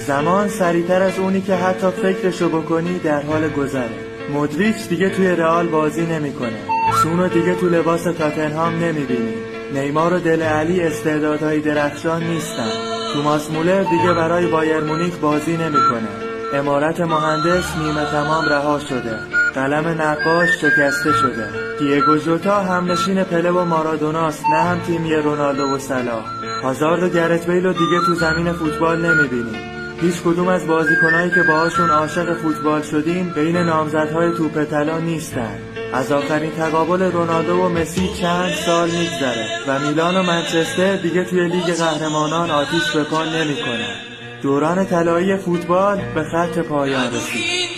زمان سریعتر از اونی که حتی فکرشو بکنی در حال گذره. مودریچ دیگه توی رئال بازی نمیکنه. سونو دیگه تو لباس تاتنهام نمیبینی. نیمار و دل علی استعدادهای درخشان نیستن. توماس مولر دیگه برای بایر مونیخ بازی نمیکنه. عمارت مهندس نیمه تمام رها شده. قلم نقاش شکسته شده. دیگو ژوتا همنشین پله و مارادوناست، نه هم تیمی رونالدو و صلاح. هازارد و گرت بیل رو دیگه تو زمین فوتبال نمیبینی. هیچ کدوم از بازیکنایی که باهاشون عاشق فوتبال شدیم بین نامزدهای توپ طلا نیستن. از آخرین تقابل رونالدو و مسی چند سال میگذره و میلان و منچستر دیگه توی لیگ قهرمانان آتیش به پا نمیکنن. دوران طلایی فوتبال به خط پایان رسید.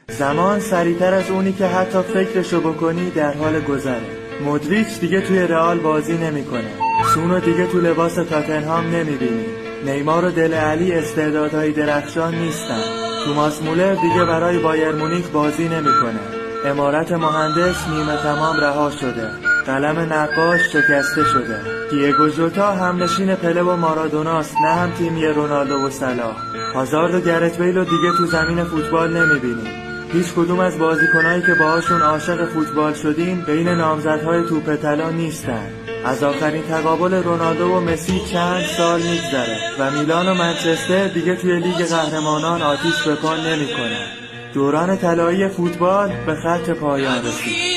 زمان سریعتر از اونی که حتی فکرشو بکنی در حال گذره. مودریچ دیگه توی رئال بازی نمیکنه. سونو دیگه تو لباس تاتنهام نمیبینی. نیمار و دل علی استعدادهای درخشان نیستن. توماس مولر دیگه برای بایر مونیخ بازی نمیکنه. عمارت مهندس نیمه تمام رها شده. قلم نقاش شکسته شده. دیگو ژوتا همنشین پله و مارادوناست، نه هم تیمی رونالدو و صلاح. هازارد و گرت بیل رو دیگه تو زمین فوتبال نمیبینی. هیچ کدوم از بازیکنایی که باهاشون عاشق فوتبال شدیم بین نامزدهای توپ طلا نیستن. از آخرین تقابل رونالدو و مسی چند سال میگذره و میلان و منچستر دیگه توی لیگ قهرمانان آتیش به پا نمیکنن. دوران طلایی فوتبال به خط پایان رسید.